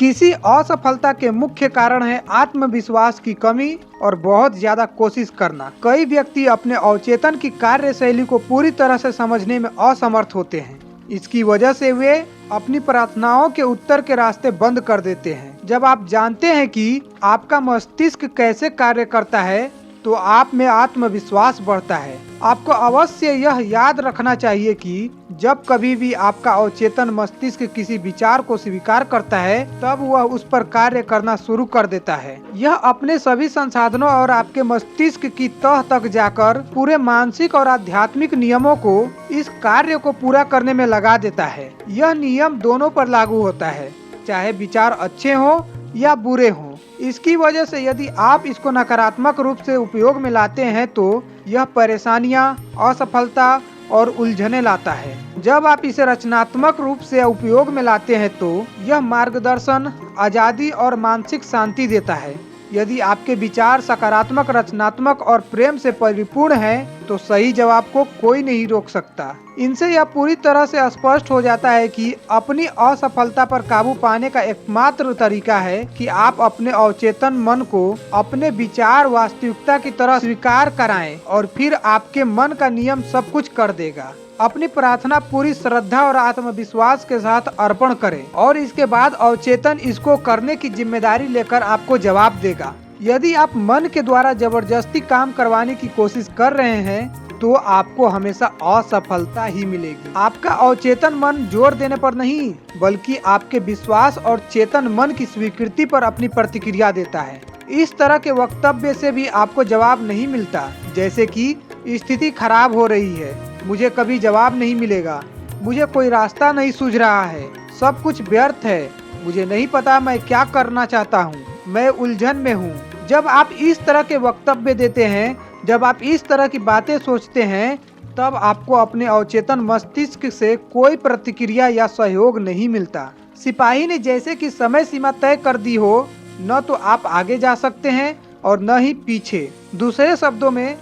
किसी असफलता के मुख्य कारण है आत्मविश्वास की कमी और बहुत ज्यादा कोशिश करना। कई व्यक्ति अपने अवचेतन की कार्यशैली को पूरी तरह से समझने में असमर्थ होते हैं। इसकी वजह से वे अपनी प्रार्थनाओं के उत्तर के रास्ते बंद कर देते हैं। जब आप जानते हैं कि आपका मस्तिष्क कैसे कार्य करता है तो आप में आत्मविश्वास बढ़ता है। आपको अवश्य यह याद रखना चाहिए कि जब कभी भी आपका अवचेतन मस्तिष्क किसी विचार को स्वीकार करता है तब वह उस पर कार्य करना शुरू कर देता है। यह अपने सभी संसाधनों और आपके मस्तिष्क की तह तक जाकर पूरे मानसिक और आध्यात्मिक नियमों को इस कार्य को पूरा करने में लगा देता है। यह नियम दोनों पर लागू होता है, चाहे विचार अच्छे हों या बुरे हों। इसकी वजह से यदि आप इसको नकारात्मक रूप से उपयोग में लाते हैं तो यह परेशानियां, असफलता और उलझने लाता है। जब आप इसे रचनात्मक रूप से उपयोग में लाते हैं तो यह मार्गदर्शन, आजादी और मानसिक शांति देता है। यदि आपके विचार सकारात्मक, रचनात्मक और प्रेम से परिपूर्ण हैं, तो सही जवाब को कोई नहीं रोक सकता। इनसे यह पूरी तरह से स्पष्ट हो जाता है कि अपनी असफलता पर काबू पाने का एकमात्र तरीका है कि आप अपने अवचेतन मन को अपने विचार वास्तविकता की तरह स्वीकार कराएं और फिर आपके मन का नियम सब कुछ कर देगा। अपनी प्रार्थना पूरी श्रद्धा और आत्मविश्वास के साथ अर्पण करें और इसके बाद अवचेतन इसको करने की जिम्मेदारी लेकर आपको जवाब देगा। यदि आप मन के द्वारा जबरदस्ती काम करवाने की कोशिश कर रहे हैं तो आपको हमेशा असफलता ही मिलेगी। आपका अवचेतन मन जोर देने पर नहीं बल्कि आपके विश्वास और चेतन मन की स्वीकृति पर अपनी प्रतिक्रिया देता है। इस तरह के वक्तव्य से भी आपको जवाब नहीं मिलता, जैसे कि स्थिति खराब हो रही है, मुझे कभी जवाब नहीं मिलेगा, मुझे कोई रास्ता नहीं सूझ रहा है, सब कुछ व्यर्थ है, मुझे नहीं पता मैं क्या करना चाहता हूँ, मैं उलझन में हूँ। जब आप इस तरह के वक्तव्य देते हैं, जब आप इस तरह की बातें सोचते हैं, तब आपको अपने अवचेतन मस्तिष्क से कोई प्रतिक्रिया या सहयोग नहीं मिलता। सिपाही ने जैसे कि समय सीमा तय कर दी हो, न तो आप आगे जा सकते हैं और न ही पीछे। दूसरे शब्दों में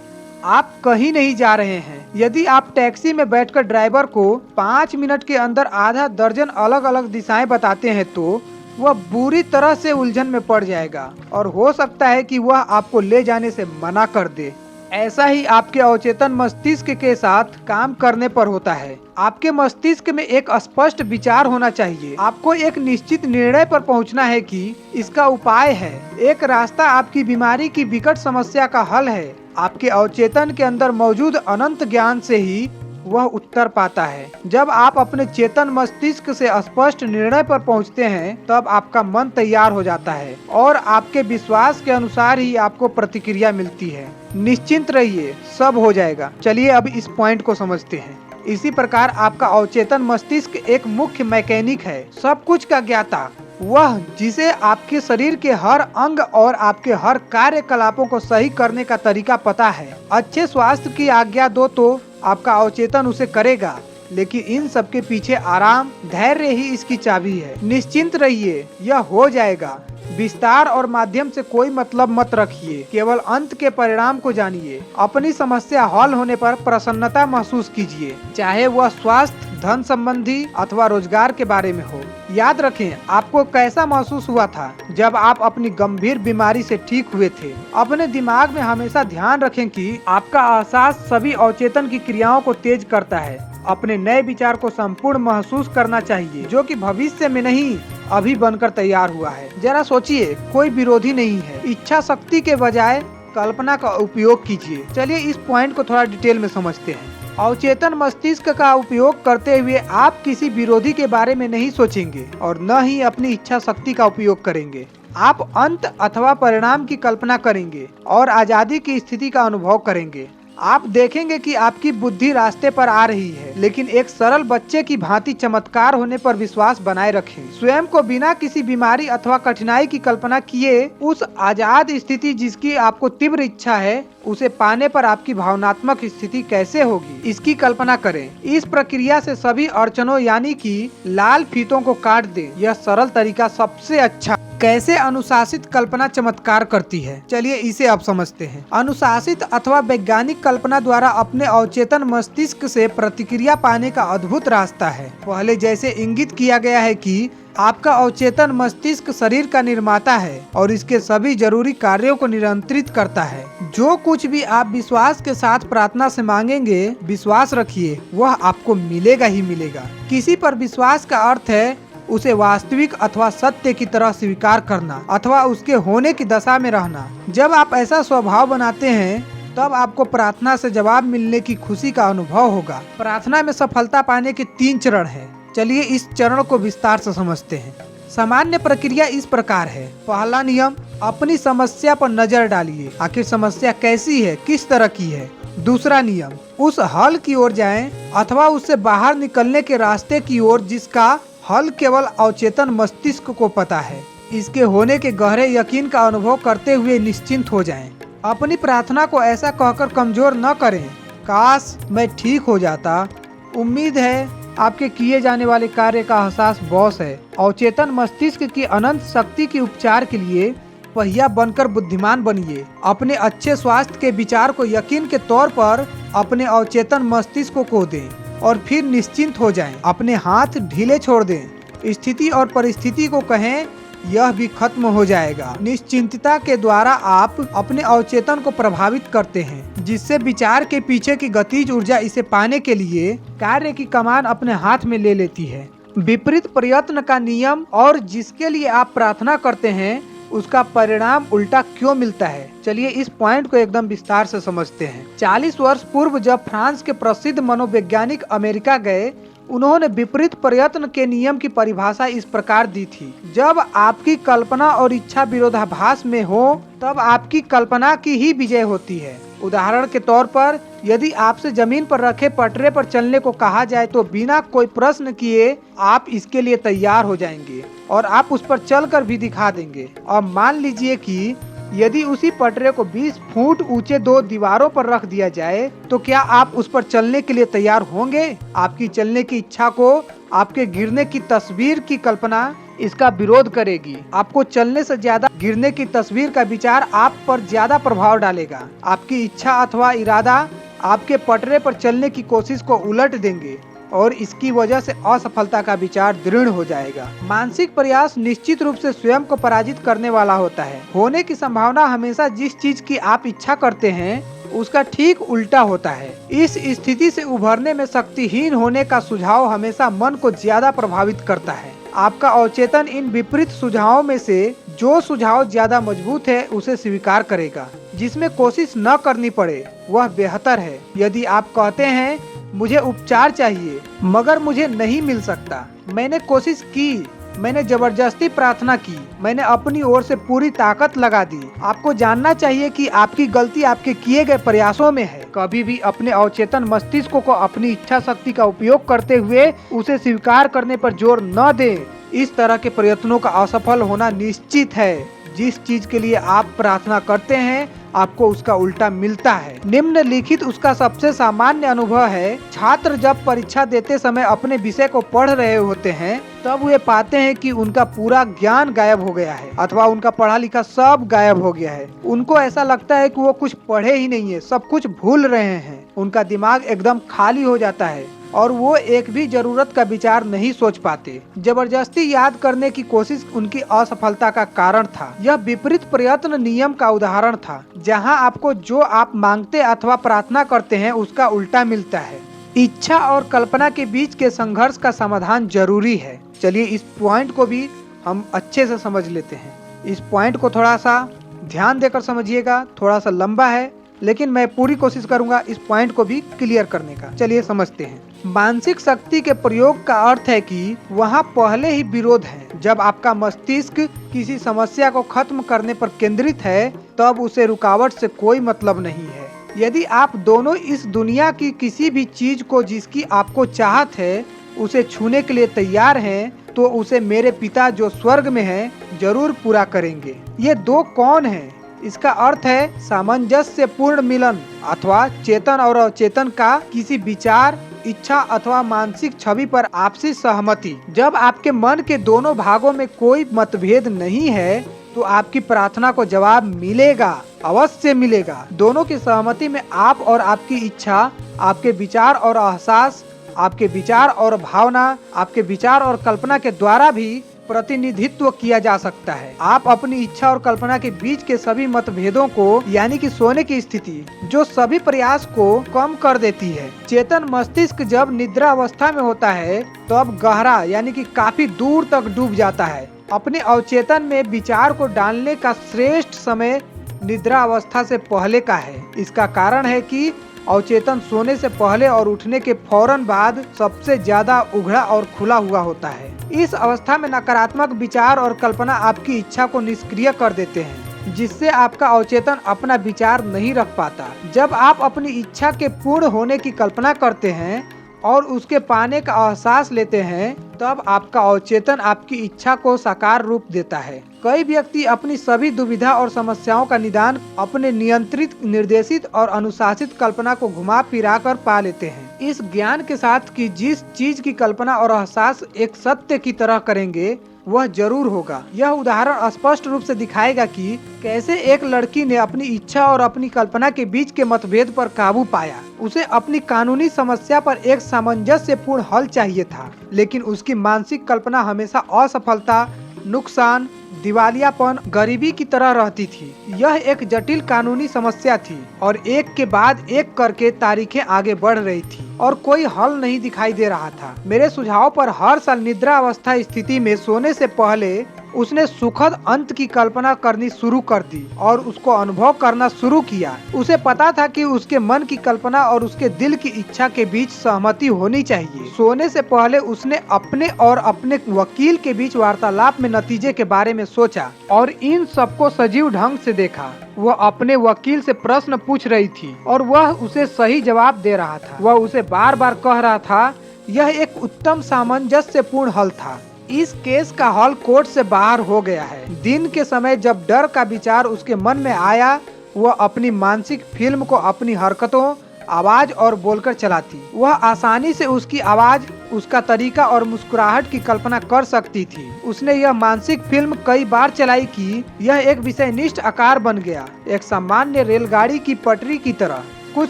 आप कहीं नहीं जा रहे हैं। यदि आप टैक्सी में बैठकर ड्राइवर को 5 मिनट के अंदर आधा दर्जन अलग अलग दिशाएं बताते हैं तो वह बुरी तरह से उलझन में पड़ जाएगा और हो सकता है कि वह आपको ले जाने से मना कर दे। ऐसा ही आपके अवचेतन मस्तिष्क के साथ काम करने पर होता है। आपके मस्तिष्क में एक स्पष्ट विचार होना चाहिए। आपको एक निश्चित निर्णय पर पहुंचना है कि इसका उपाय है। एक रास्ता आपकी बीमारी की विकट समस्या का हल है। आपके अवचेतन के अंदर मौजूद अनंत ज्ञान से ही वह उत्तर पाता है। जब आप अपने चेतन मस्तिष्क से स्पष्ट निर्णय पर पहुंचते हैं तब आपका मन तैयार हो जाता है और आपके विश्वास के अनुसार ही आपको प्रतिक्रिया मिलती है। निश्चिंत रहिए, सब हो जाएगा। चलिए अब इस पॉइंट को समझते हैं। इसी प्रकार आपका अवचेतन मस्तिष्क एक मुख्य मैकेनिक है, सब कुछ का ज्ञाता, वह जिसे आपके शरीर के हर अंग और आपके हर कार्यकलापों को सही करने का तरीका पता है। अच्छे स्वास्थ्य की आज्ञा दो तो आपका अवचेतन उसे करेगा, लेकिन इन सब के पीछे आराम, धैर्य ही इसकी चाबी है। निश्चिंत रहिए, यह हो जाएगा। विस्तार और माध्यम से कोई मतलब मत रखिए, केवल अंत के परिणाम को जानिए। अपनी समस्या हल होने पर प्रसन्नता महसूस कीजिए, चाहे वह स्वास्थ्य, धन संबंधी अथवा रोजगार के बारे में हो। याद रखें, आपको कैसा महसूस हुआ था जब आप अपनी गंभीर बीमारी से ठीक हुए थे। अपने दिमाग में हमेशा ध्यान रखें कि आपका एहसास सभी अवचेतन की क्रियाओं को तेज करता है। अपने नए विचार को संपूर्ण महसूस करना चाहिए, जो कि भविष्य में नहीं अभी बनकर तैयार हुआ है। जरा सोचिए, कोई विरोधी नहीं है। इच्छा शक्ति के बजाय कल्पना का उपयोग कीजिए। चलिए इस पॉइंट को थोड़ा डिटेल में समझते हैं। अवचेतन मस्तिष्क का उपयोग करते हुए आप किसी विरोधी के बारे में नहीं सोचेंगे और न ही अपनी इच्छा शक्ति का उपयोग करेंगे। आप अंत अथवा परिणाम की कल्पना करेंगे और आजादी की स्थिति का अनुभव करेंगे। आप देखेंगे कि आपकी बुद्धि रास्ते पर आ रही है, लेकिन एक सरल बच्चे की भांति चमत्कार होने पर विश्वास बनाए रखें। स्वयं को बिना किसी बीमारी अथवा कठिनाई की कल्पना किए उस आजाद स्थिति जिसकी आपको तीव्र इच्छा है उसे पाने पर आपकी भावनात्मक स्थिति कैसे होगी, इसकी कल्पना करें। इस प्रक्रिया से सभी अड़चनों यानी कि लाल फीतों को काट दें। यह सरल तरीका सबसे अच्छा। कैसे अनुशासित कल्पना चमत्कार करती है, चलिए इसे अब समझते हैं। अनुशासित अथवा वैज्ञानिक कल्पना द्वारा अपने अवचेतन मस्तिष्क से प्रतिक्रिया पाने का अद्भुत रास्ता है। पहले जैसे इंगित किया गया है कि आपका अवचेतन मस्तिष्क शरीर का निर्माता है और इसके सभी जरूरी कार्यों को नियंत्रित करता है। जो कुछ भी आप विश्वास के साथ प्रार्थना से मांगेंगे, विश्वास रखिए वह आपको मिलेगा ही मिलेगा। किसी पर विश्वास का अर्थ है उसे वास्तविक अथवा सत्य की तरह स्वीकार करना अथवा उसके होने की दशा में रहना। जब आप ऐसा स्वभाव बनाते हैं तब आपको प्रार्थना से जवाब मिलने की खुशी का अनुभव होगा। प्रार्थना में सफलता पाने के 3 चरण हैं। चलिए इस चरण को विस्तार से समझते हैं। सामान्य प्रक्रिया इस प्रकार है। पहला नियम, अपनी समस्या पर नजर डालिए, आखिर समस्या कैसी है, किस तरह की है। दूसरा नियम, उस हल की ओर जाएं अथवा उससे बाहर निकलने के रास्ते की ओर जिसका हल केवल अवचेतन मस्तिष्क को पता है। इसके होने के गहरे यकीन का अनुभव करते हुए निश्चिंत हो जाएं। अपनी प्रार्थना को ऐसा कहकर कमजोर न करें, काश मैं ठीक हो जाता। उम्मीद है आपके किए जाने वाले कार्य का एहसास बॉस है। अवचेतन मस्तिष्क की अनंत शक्ति के उपचार के लिए पहिया बनकर बुद्धिमान बनिए। अपने अच्छे स्वास्थ्य के विचार को यकीन के तौर पर अपने अवचेतन मस्तिष्क को दें और फिर निश्चिंत हो जाएं। अपने हाथ ढीले छोड़ दें। स्थिति और परिस्थिति को कहें यह भी खत्म हो जाएगा। निश्चिंतता के द्वारा आप अपने अवचेतन को प्रभावित करते हैं, जिससे विचार के पीछे की गतिज ऊर्जा इसे पाने के लिए कार्य की कमान अपने हाथ में ले लेती है। विपरीत प्रयत्न का नियम और जिसके लिए आप प्रार्थना करते हैं उसका परिणाम उल्टा क्यों मिलता है, चलिए इस पॉइंट को एकदम विस्तार से समझते हैं। 40 वर्ष पूर्व जब फ्रांस के प्रसिद्ध मनोवैज्ञानिक अमेरिका गए, उन्होंने विपरीत प्रयत्न के नियम की परिभाषा इस प्रकार दी थी। जब आपकी कल्पना और इच्छा विरोधाभास में हो तब आपकी कल्पना की ही विजय होती है। उदाहरण के तौर पर यदि आपसे जमीन पर रखे पटरे पर चलने को कहा जाए तो बिना कोई प्रश्न किए आप इसके लिए तैयार हो जाएंगे और आप उस पर चलकर भी दिखा देंगे। और मान लीजिए कि यदि उसी पटरे को 20 फुट ऊंचे 2 दीवारों पर रख दिया जाए तो क्या आप उस पर चलने के लिए तैयार होंगे? आपकी चलने की इच्छा को आपके गिरने की तस्वीर की कल्पना इसका विरोध करेगी। आपको चलने से ज्यादा गिरने की तस्वीर का विचार आप पर ज्यादा प्रभाव डालेगा। आपकी इच्छा अथवा इरादा आपके पटरे पर चलने की कोशिश को उलट देंगे और इसकी वजह से असफलता का विचार दृढ़ हो जाएगा। मानसिक प्रयास निश्चित रूप से स्वयं को पराजित करने वाला होता है। होने की संभावना हमेशा जिस चीज की आप इच्छा करते हैं उसका ठीक उल्टा होता है। इस स्थिति से उभरने में शक्तिहीन होने का सुझाव हमेशा मन को ज्यादा प्रभावित करता है। आपका अवचेतन इन विपरीत सुझावों में से जो सुझाव ज्यादा मजबूत है उसे स्वीकार करेगा। जिसमें कोशिश न करनी पड़े वह बेहतर है। यदि आप कहते हैं मुझे उपचार चाहिए मगर मुझे नहीं मिल सकता, मैंने कोशिश की, मैंने जबरदस्ती प्रार्थना की, मैंने अपनी ओर से पूरी ताकत लगा दी, आपको जानना चाहिए कि आपकी गलती आपके किए गए प्रयासों में है। कभी भी अपने अवचेतन मस्तिष्क को अपनी इच्छा शक्ति का उपयोग करते हुए उसे स्वीकार करने पर जोर न दें। इस तरह के प्रयत्नों का असफल होना निश्चित है। जिस चीज के लिए आप प्रार्थना करते हैं आपको उसका उल्टा मिलता है। निम्नलिखित उसका सबसे सामान्य अनुभव है। छात्र जब परीक्षा देते समय अपने विषय को पढ़ रहे होते हैं तब वे पाते हैं कि उनका पूरा ज्ञान गायब हो गया है अथवा उनका पढ़ा लिखा सब गायब हो गया है। उनको ऐसा लगता है कि वो कुछ पढ़े ही नहीं है, सब कुछ भूल रहे हैं। उनका दिमाग एकदम खाली हो जाता है और वो एक भी जरूरत का विचार नहीं सोच पाते। जबरदस्ती याद करने की कोशिश उनकी असफलता का कारण था। यह विपरीत प्रयत्न नियम का उदाहरण था, जहां आपको जो आप मांगते अथवा प्रार्थना करते हैं उसका उल्टा मिलता है। इच्छा और कल्पना के बीच के संघर्ष का समाधान जरूरी है। चलिए इस पॉइंट को भी हम अच्छे से समझ लेते हैं। इस पॉइंट को थोड़ा सा ध्यान देकर समझिएगा, थोड़ा सा लंबा है लेकिन मैं पूरी कोशिश करूंगा इस पॉइंट को भी क्लियर करने का। चलिए समझते हैं। मानसिक शक्ति के प्रयोग का अर्थ है कि वहाँ पहले ही विरोध है। जब आपका मस्तिष्क किसी समस्या को खत्म करने पर केंद्रित है तब उसे रुकावट से कोई मतलब नहीं है। यदि आप दोनों इस दुनिया की किसी भी चीज को जिसकी आपको चाहत है उसे छूने के लिए तैयार हैं तो उसे मेरे पिता जो स्वर्ग में हैं जरूर पूरा करेंगे। ये दो कौन हैं? इसका अर्थ है सामंजस्य पूर्ण मिलन अथवा चेतन और अचेतन का किसी विचार, इच्छा अथवा मानसिक छवि पर आपसी सहमति। जब आपके मन के दोनों भागों में कोई मतभेद नहीं है तो आपकी प्रार्थना को जवाब मिलेगा, अवश्य मिलेगा। दोनों की सहमति में आप और आपकी इच्छा, आपके विचार और एहसास, आपके विचार और भावना, आपके विचार और कल्पना के द्वारा भी प्रतिनिधित्व किया जा सकता है। आप अपनी इच्छा और कल्पना के बीच के सभी मतभेदों को, यानी कि सोने की स्थिति, जो सभी प्रयास को कम कर देती है। चेतन मस्तिष्क जब निद्रा अवस्था में होता है तो अब गहरा यानी कि काफी दूर तक डूब जाता है। अपने अवचेतन में विचार को डालने का श्रेष्ठ समय निद्रा अवस्था से पहले का है। इसका कारण है कि अवचेतन सोने से पहले और उठने के फौरन बाद सबसे ज्यादा उघड़ा और खुला हुआ होता है। इस अवस्था में नकारात्मक विचार और कल्पना आपकी इच्छा को निष्क्रिय कर देते हैं, जिससे आपका अवचेतन अपना विचार नहीं रख पाता। जब आप अपनी इच्छा के पूर्ण होने की कल्पना करते हैं और उसके पाने का एहसास लेते हैं, तब आपका अवचेतन आपकी इच्छा को साकार रूप देता है। कई व्यक्ति अपनी सभी दुविधा और समस्याओं का निदान अपने नियंत्रित, निर्देशित और अनुशासित कल्पना को घुमा फिरा कर पा लेते हैं। इस ज्ञान के साथ कि जिस चीज की कल्पना और एहसास एक सत्य की तरह करेंगे वह जरूर होगा। यह उदाहरण स्पष्ट रूप से दिखाएगा कि कैसे एक लड़की ने अपनी इच्छा और अपनी कल्पना के बीच के मतभेद पर काबू पाया। उसे अपनी कानूनी समस्या पर एक सामंजस्यपूर्ण हल चाहिए था, लेकिन उसकी मानसिक कल्पना हमेशा असफलता, नुकसान, दिवालियापन, गरीबी की तरह रहती थी। यह एक जटिल कानूनी समस्या थी और एक के बाद एक करके तारीखें आगे बढ़ रही थी और कोई हल नहीं दिखाई दे रहा था। मेरे सुझाव पर हर साल निद्रा अवस्था स्थिति में सोने से पहले उसने सुखद अंत की कल्पना करनी शुरू कर दी और उसको अनुभव करना शुरू किया। उसे पता था कि उसके मन की कल्पना और उसके दिल की इच्छा के बीच सहमति होनी चाहिए। सोने से पहले उसने अपने और अपने वकील के बीच वार्तालाप में नतीजे के बारे में सोचा और इन सबको सजीव ढंग से देखा। वह अपने वकील से प्रश्न पूछ रही थी और वह उसे सही जवाब दे रहा था। वह उसे बार बार कह रहा था, यह एक उत्तम सामंजस्यपूर्ण हल था। इस केस का हल कोर्ट से बाहर हो गया है। दिन के समय जब डर का विचार उसके मन में आया, वह अपनी मानसिक फिल्म को अपनी हरकतों, आवाज और बोलकर चलाती। वह आसानी से उसकी आवाज, उसका तरीका और मुस्कुराहट की कल्पना कर सकती थी। उसने यह मानसिक फिल्म कई बार चलाई कि यह एक विषयनिष्ठ आकार बन गया, एक सामान्य रेलगाड़ी की पटरी की तरह। कुछ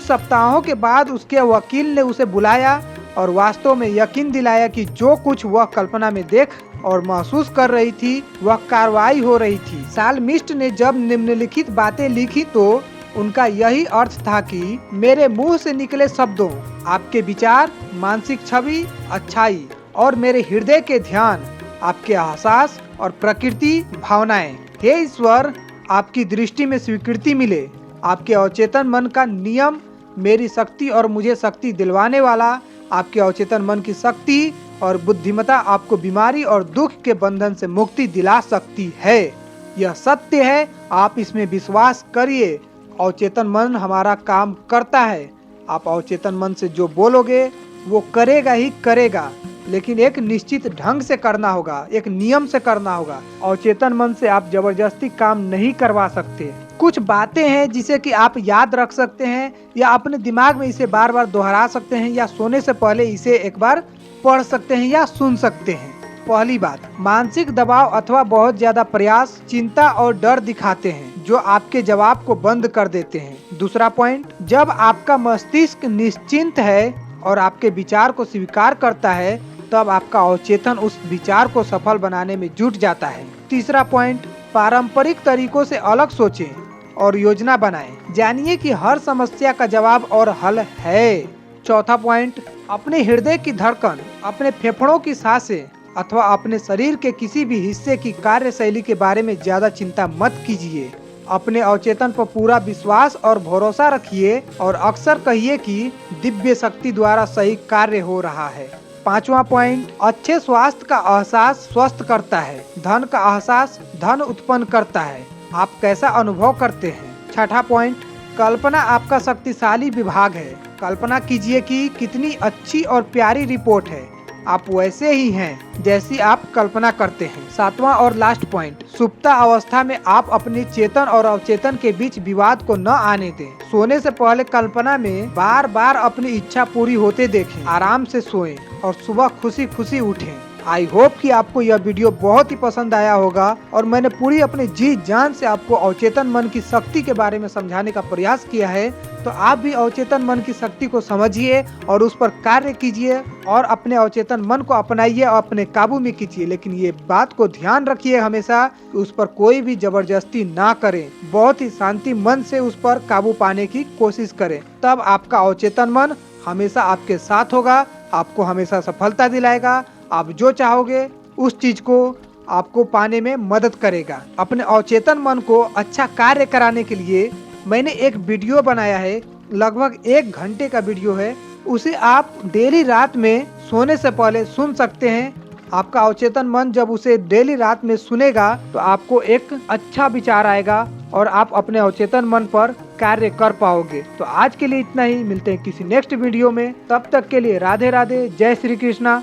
सप्ताहों के बाद उसके वकील ने उसे बुलाया और वास्तव में यकीन दिलाया कि जो कुछ वह कल्पना में देख और महसूस कर रही थी वह कार्रवाई हो रही थी। साल्मिस्ट ने जब निम्नलिखित बातें लिखी तो उनका यही अर्थ था कि मेरे मुंह से निकले शब्दों, आपके विचार, मानसिक छवि, अच्छाई और मेरे हृदय के ध्यान, आपके एहसास और प्रकृति भावनाएं, हे ईश्वर, आपकी दृष्टि में स्वीकृति मिले। आपके अवचेतन मन का नियम मेरी शक्ति और मुझे शक्ति दिलवाने वाला। आपके अवचेतन मन की शक्ति और बुद्धिमत्ता आपको बीमारी और दुख के बंधन से मुक्ति दिला सकती है। यह सत्य है, आप इसमें विश्वास करिए। अवचेतन मन हमारा काम करता है। आप अवचेतन मन से जो बोलोगे वो करेगा ही करेगा, लेकिन एक निश्चित ढंग से करना होगा, एक नियम से करना होगा। अवचेतन मन से आप जबरदस्ती काम नहीं करवा सकते। कुछ बातें हैं जिसे कि आप याद रख सकते हैं या अपने दिमाग में इसे बार बार दोहरा सकते हैं या सोने से पहले इसे एक बार पढ़ सकते हैं या सुन सकते हैं। पहली बात, मानसिक दबाव अथवा बहुत ज्यादा प्रयास चिंता और डर दिखाते हैं जो आपके जवाब को बंद कर देते हैं। दूसरा पॉइंट, जब आपका मस्तिष्क निश्चिंत है और आपके विचार को स्वीकार करता है तब आपका अवचेतन उस विचार को सफल बनाने में जुट जाता है। तीसरा पॉइंट, पारंपरिक तरीकों से अलग सोचें और योजना बनाएं। जानिए कि हर समस्या का जवाब और हल है। चौथा पॉइंट, अपने हृदय की धड़कन, अपने फेफड़ों की सांसें अथवा अपने शरीर के किसी भी हिस्से की कार्यशैली के बारे में ज्यादा चिंता मत कीजिए। अपने अवचेतन पर पूरा विश्वास और भरोसा रखिए और अक्सर कहिए कि दिव्य शक्ति द्वारा सही कार्य हो रहा है। पांचवा पॉइंट, अच्छे स्वास्थ्य का एहसास स्वस्थ करता है। धन का एहसास धन उत्पन्न करता है। आप कैसा अनुभव करते हैं। छठा पॉइंट, कल्पना आपका शक्तिशाली विभाग है। कल्पना कीजिए कि कितनी अच्छी और प्यारी रिपोर्ट है। आप वैसे ही हैं जैसी आप कल्पना करते हैं। 7वां और लास्ट पॉइंट, सुप्ता अवस्था में आप अपनी चेतन और अवचेतन के बीच विवाद को न आने दें। सोने से पहले कल्पना में बार बार अपनी इच्छा पूरी होते देखें। आराम से सोएं और सुबह खुशी खुशी उठें। आई होप कि आपको यह वीडियो बहुत ही पसंद आया होगा और मैंने पूरी अपनी जी जान से आपको अवचेतन मन की शक्ति के बारे में समझाने का प्रयास किया है। तो आप भी अवचेतन मन की शक्ति को समझिए और उस पर कार्य कीजिए और अपने अवचेतन मन को अपनाइए और अपने काबू में कीजिए। लेकिन ये बात को ध्यान रखिए हमेशा कि उस पर कोई भी जबरदस्ती ना करें। बहुत ही शांति मन से उस पर काबू पाने की कोशिश करें, तब आपका अवचेतन मन हमेशा आपके साथ होगा, आपको हमेशा सफलता दिलाएगा। आप जो चाहोगे उस चीज को आपको पाने में मदद करेगा। अपने अवचेतन मन को अच्छा कार्य कराने के लिए मैंने एक वीडियो बनाया है, लगभग 1 घंटे का वीडियो है। उसे आप डेली रात में सोने से पहले सुन सकते हैं। आपका अवचेतन मन जब उसे डेली रात में सुनेगा तो आपको एक अच्छा विचार आएगा और आप अपने अवचेतन मन पर कार्य कर पाओगे। तो आज के लिए इतना ही, मिलते हैं किसी नेक्स्ट वीडियो में। तब तक के लिए राधे राधे, जय श्री कृष्णा।